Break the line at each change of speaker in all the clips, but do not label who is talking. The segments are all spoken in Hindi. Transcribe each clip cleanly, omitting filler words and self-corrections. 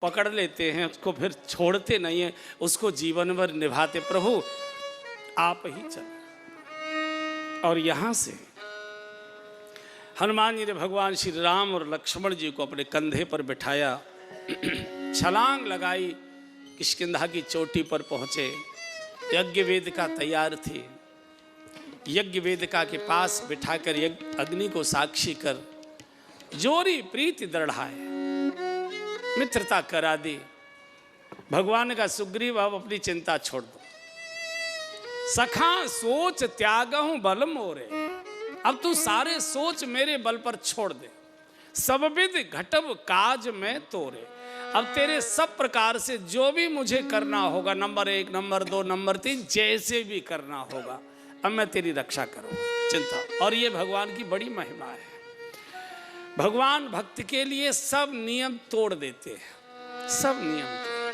पकड़ लेते हैं, उसको फिर छोड़ते नहीं हैं, उसको जीवन भर निभाते। प्रभु आप ही चल। और यहाँ से हनुमान जी ने भगवान श्री राम और लक्ष्मण जी को अपने कंधे पर बिठाया, छलांग लगाई, किष्किंधा की चोटी पर पहुँचे। यज्ञ वेदिका तैयार थी, यज्ञ वेदिका के पास बिठाकर अग्नि को साक्षी कर जोरी प्रीति दृढ़ाए, मित्रता करा दी। भगवान का सुग्रीव अब अपनी चिंता छोड़ दो, सखा सोच त्यागहूं बल मोरे, अब तू सारे सोच मेरे बल पर छोड़ दे। सब विध घटब काज में तोरे, अब तेरे सब प्रकार से जो भी मुझे करना होगा, नंबर 1, नंबर 2, नंबर 3, जैसे भी करना होगा, अब मैं तेरी रक्षा करूँगा, चिंता। और ये भगवान की बड़ी महिमा है। भगवान भक्त के लिए सब नियम तोड़ देते हैं, सब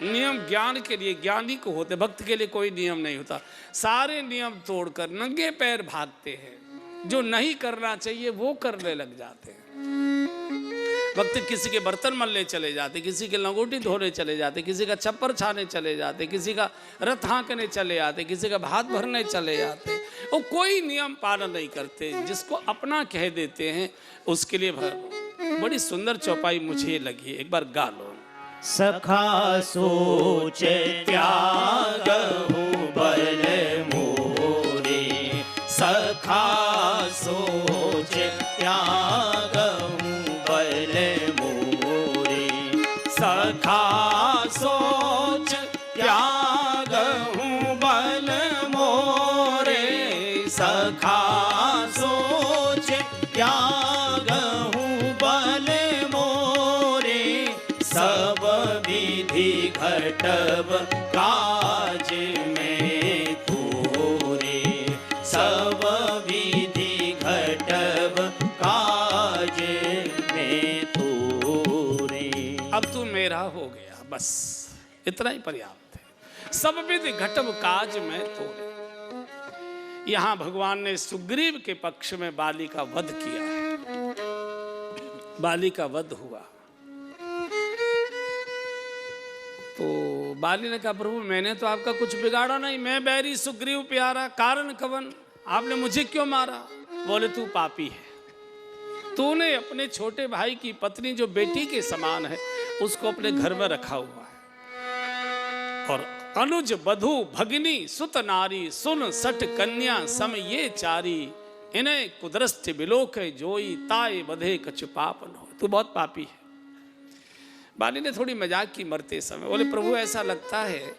नियम ज्ञान के लिए ज्ञानी को होते, भक्त के लिए कोई नियम नहीं होता। सारे नियम तोड़कर नंगे पैर भागते हैं, जो नहीं करना चाहिए वो करने लग जाते हैं। भक्त किसी के बर्तन मलने चले जाते, किसी के लंगोटी धोने चले जाते, किसी का छप्पर छाने चले जाते, किसी का रथ हाँकने चले जाते, किसी का भात भरने चले जाते, वो कोई नियम पालन नहीं करते, जिसको अपना कह देते हैं उसके लिए बड़ी सुंदर चौपाई मुझे लगी, एक बार गा लो।
सखा सोच त्यागहु बल मोरे, सखा सोच त्यागहु बल मोरे, सखा सोच त्यागहु बल मोरे, सखा सोच त्यागहु बल मोरे, सब विधि घटब काज में तोरे, सब विधि घटब काज में तोरे।
अब तू मेरा हो गया, बस इतना ही पर्याप्त है। सब विधि घटब काज में तोरे। यहां भगवान ने सुग्रीव के पक्ष में बाली का वध किया है, बाली का वध हुआ। तो बाली ने कहा, प्रभु मैंने तो आपका कुछ बिगाड़ा नहीं, मैं बैरी सुग्रीव प्यारा, कारण कवन, आपने मुझे क्यों मारा? बोले तू पापी है, तूने अपने छोटे भाई की पत्नी जो बेटी के समान है उसको अपने घर में रखा हुआ है, और अनुज बधु भगिनी सुत नारी, सुन सठ कन्या सम ये चारी, इन्हें कुदरस्त बिलोक जोई, ताए बधे कछु पाप न हो। तू बहुत पापी है। बाली ने थोड़ी मजाक की मरते समय। बोले प्रभु ऐसा लगता है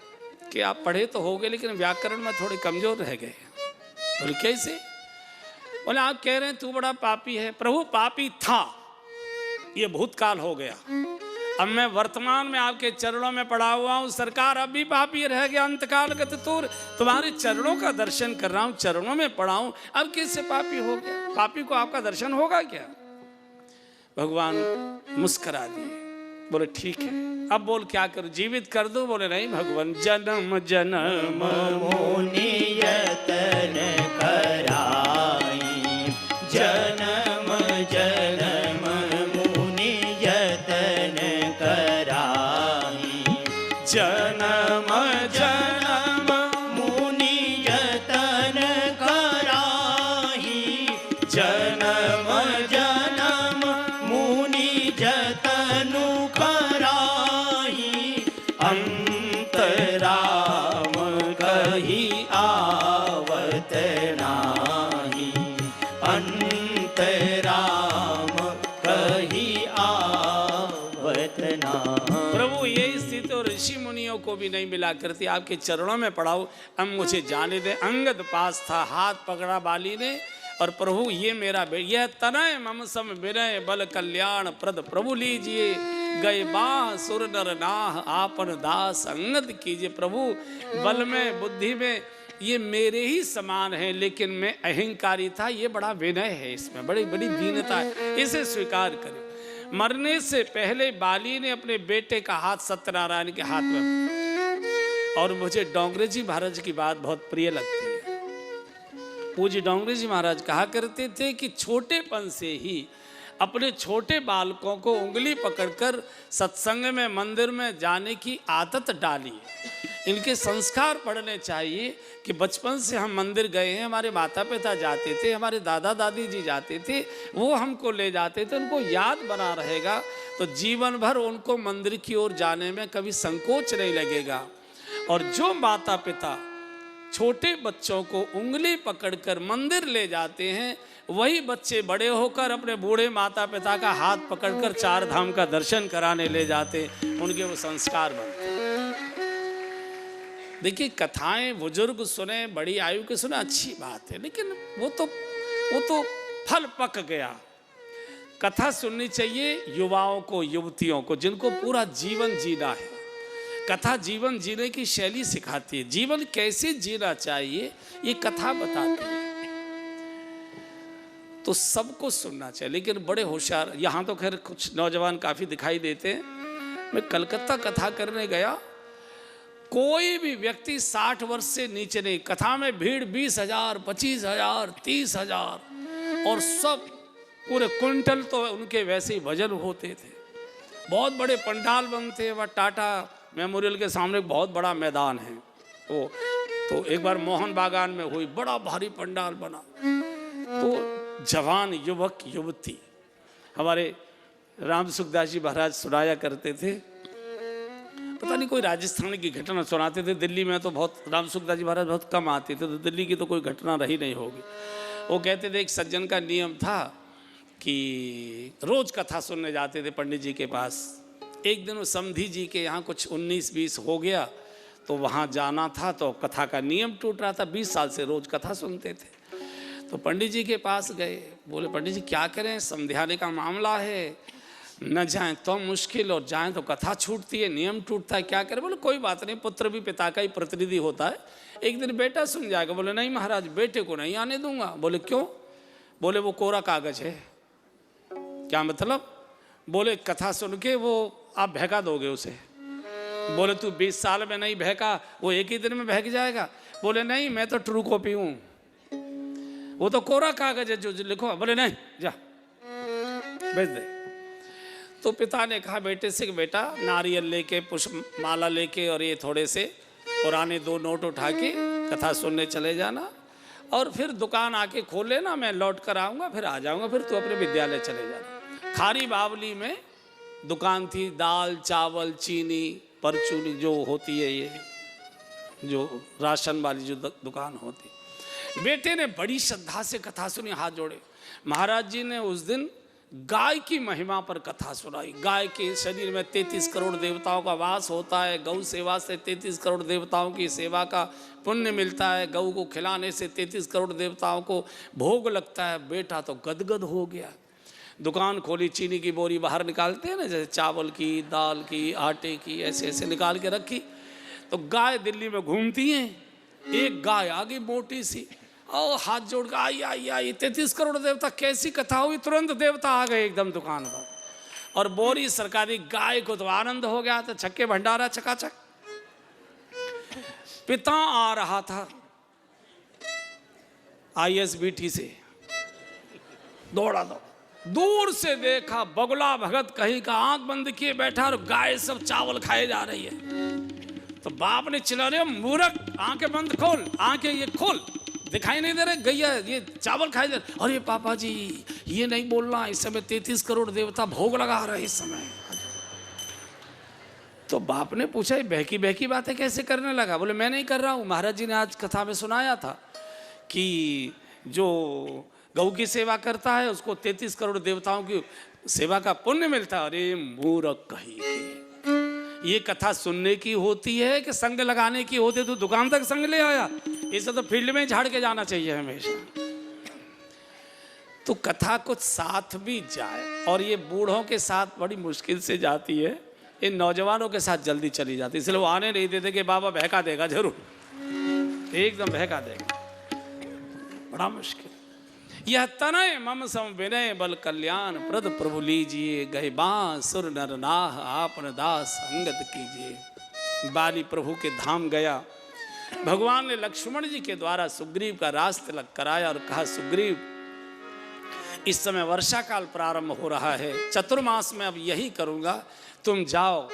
कि आप पढ़े तो हो गए लेकिन व्याकरण में थोड़े कमजोर रह गए। बोले कैसे? बोले आप कह रहे हैं तू बड़ा पापी है। प्रभु पापी था, ये भूतकाल हो गया, अब मैं वर्तमान में आपके चरणों में पड़ा हुआ हूँ। सरकार अब भी पापी रह गया, अंतकाल गत तूर, तुम्हारे चरणों का दर्शन कर रहा हूँ, चरणों में पड़ा हूँ, अब किससे पापी हो गया? पापी को आपका दर्शन होगा क्या? भगवान मुस्कुरा दिए, बोले ठीक है, अब बोल क्या करूं, जीवित कर दूं? बोले नहीं भगवान, जन्म जन्म
मोनि यतन कराई, जन्म जन्म मुनि यतन कराई, जन्म जन्म मुनि यतन कराई, जन्म जन्म मुनि जतनु कराई, अंतराम कही आवत नाही, अंतराम कही आवत नाही।
प्रभु ये स्थिति तो ऋषि मुनियों को भी नहीं मिला करती, आपके चरणों में पड़ा हूं, अब मुझे जाने दे। अंगद पास था, हाथ पकड़ा बाली ने, और प्रभु ये मेरा यह तनय मम सम विनय बल कल्याण प्रद, प्रभु लीजिए गए बाह सुर नर नाह, आपन दास अंगद कीजिए। प्रभु बल में बुद्धि में ये मेरे ही समान है, लेकिन मैं अहंकारी था, ये बड़ा विनय है, इसमें बड़ी बड़ी दीनता है, इसे स्वीकार करें। मरने से पहले बाली ने अपने बेटे का हाथ सत्यनारायण के हाथ में, और मुझे डोंगरे जी महाराज की बात बहुत प्रिय लगती है। पूज्य डोंगरे जी महाराज कहा करते थे कि छोटेपन से ही अपने छोटे बालकों को उंगली पकड़कर सत्संग में मंदिर में जाने की आदत डाली। इनके संस्कार पड़ने चाहिए कि बचपन से हम मंदिर गए हैं, हमारे माता पिता जाते थे, हमारे दादा दादी जी जाते थे, वो हमको ले जाते थे, उनको याद बना रहेगा तो जीवन भर उनको मंदिर की ओर जाने में कभी संकोच नहीं लगेगा। और जो माता पिता छोटे बच्चों को उंगली पकड़कर मंदिर ले जाते हैं, वही बच्चे बड़े होकर अपने बूढ़े माता पिता का हाथ पकड़कर चार धाम का दर्शन कराने ले जाते, उनके वो संस्कार बनते। देखिए, कथाएं बुजुर्ग सुने, बड़ी आयु के सुने, अच्छी बात है, लेकिन वो तो फल पक गया। कथा सुननी चाहिए युवाओं को, युवतियों को, जिनको पूरा जीवन जीना है। कथा जीवन जीने की शैली सिखाती है, जीवन कैसे जीना चाहिए ये कथा बताती है। तो सबको सुनना चाहिए, लेकिन बड़े होशियार, यहाँ तो खैर कुछ नौजवान काफ़ी दिखाई देते हैं। मैं कलकत्ता कथा करने गया, कोई भी व्यक्ति 60 वर्ष से नीचे नहीं। कथा में भीड़ 20,000, 25,000, 30,000 और सब पूरे क्विंटल तो उनके वैसे ही भजन होते थे। बहुत बड़े पंडाल बनते हैं। वह टाटा मेमोरियल के सामने बहुत बड़ा मैदान है वो, तो एक बार मोहन बागान में हुई, बड़ा भारी पंडाल बना। तो जवान युवक युवती, हमारे राम सुखदास जी महाराज सुनाया करते थे, पता नहीं कोई राजस्थान की घटना सुनाते थे। दिल्ली में तो बहुत, राम सुखदास जी महाराज बहुत कम आते थे, तो दिल्ली की तो कोई घटना रही नहीं होगी। वो कहते थे एक सज्जन का नियम था कि रोज कथा सुनने जाते थे पंडित जी के पास। एक दिन वो समधी जी के यहाँ कुछ 19-20 हो गया, तो वहाँ जाना था, तो कथा का नियम टूट रहा था। 20 साल से रोज कथा सुनते थे। तो पंडित जी के पास गए, बोले पंडित जी क्या करें, समझाने का मामला है, न जाएं तो मुश्किल और जाएं तो कथा छूटती है, नियम टूटता है, क्या करें। बोले कोई बात नहीं, पुत्र भी पिता का ही प्रतिनिधि होता है, एक दिन बेटा सुन जाएगा। बोले नहीं महाराज, बेटे को नहीं आने दूंगा। बोले क्यों? बोले वो कोरा कागज है। क्या मतलब? बोले कथा सुन के वो आप बहका दोगे उसे। बोले तू 20 साल में नहीं बहका, वो एक ही दिन में बहक जाएगा। बोले नहीं, मैं तो ट्रू कॉपी हूँ, वो तो कोरा कागज है जो लिखो। बोले नहीं, जा भेज दे। तो पिता ने कहा बेटे से कि बेटा नारियल लेके, पुष्प माला लेके और ये थोड़े से पुराने 2 नोट उठा के कथा सुनने चले जाना, और फिर दुकान आके खोल लेना, मैं लौट कर आऊँगा, फिर आ जाऊँगा, फिर तू अपने विद्यालय चले जाना। खारी बावली में दुकान थी, दाल चावल चीनी परचूनी जो होती है, ये जो राशन वाली जो दुकान होती। बेटे ने बड़ी श्रद्धा से कथा सुनी, हाथ जोड़े। महाराज जी ने उस दिन गाय की महिमा पर कथा सुनाई। गाय के शरीर में 33 करोड़ देवताओं का वास होता है, गौ सेवा से 33 करोड़ देवताओं की सेवा का पुण्य मिलता है, गौ को खिलाने से 33 करोड़ देवताओं को भोग लगता है। बेटा तो गदगद हो गया। दुकान खोली, चीनी की बोरी बाहर निकालते हैं ना, जैसे चावल की, दाल की, आटे की, ऐसे ऐसे निकाल के रखी। तो गाय दिल्ली में घूमती हैं, एक गाय आ गई मोटी सी, और हाथ जोड़ के आई आई आई, 33 करोड़ देवता, कैसी कथा हुई। तुरंत देवता आ गए एकदम दुकान पर, और बोरी सरकारी। गाय को तो आनंद हो गया था, छक्के भंडारा चकाचक। पिता आ रहा था ISBT से, दौड़ा दो, दूर से देखा बगुला भगत कहीं का आंख बंद किए बैठा, और गाय सब चावल खाए जा रही है। तो बाप ने चिल्ला रहे, मूर्ख, आंखें बंद खोल, आंखें ये खोल, दिखाई नहीं दे रहे, गैया ये चावल खाए जा रहे। अरे पापा जी ये नहीं बोलना, इस समय 33 करोड़ देवता भोग लगा रहे इस समय। तो बाप ने पूछा ये बहकी बहकी बातें कैसे करने लगा? बोले मैं नहीं कर रहा हूँ, महाराज जी ने आज कथा में सुनाया था कि जो गौ की सेवा करता है उसको 33 करोड़ देवताओं की सेवा का पुण्य मिलता है। अरे मूर्ख कही, ये कथा सुनने की होती है कि संग लगाने की होती है? तो दुकान तक संग ले आया, इसे तो फील्ड में झाड़ के जाना चाहिए हमेशा। तो कथा कुछ साथ भी जाए, और ये बूढ़ों के साथ बड़ी मुश्किल से जाती है, इन नौजवानों के साथ जल्दी चली जाती, इसलिए वो आने नहीं देते कि बाबा बहका देगा, जरूर एकदम बहका देगा, बड़ा मुश्किल। यह तनय मम सम विनय बल कल्याण प्रद प्रभु लीजिए, गए बांसुर नर नाह आपन दास अंगत कीजिए। बाली प्रभु के धाम गया, भगवान ने लक्ष्मण जी के द्वारा सुग्रीव का रास तिलक कराया और कहा सुग्रीव इस समय वर्षा काल प्रारंभ हो रहा है, चतुर्मास में अब यही करूँगा, तुम जाओ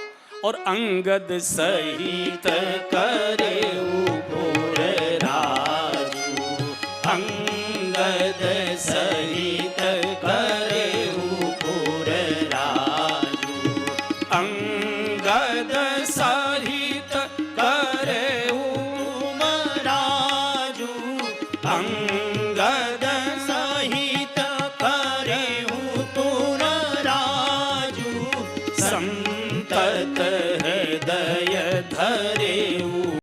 और अंगद
सहित करे घोर राजू, अंगद सहित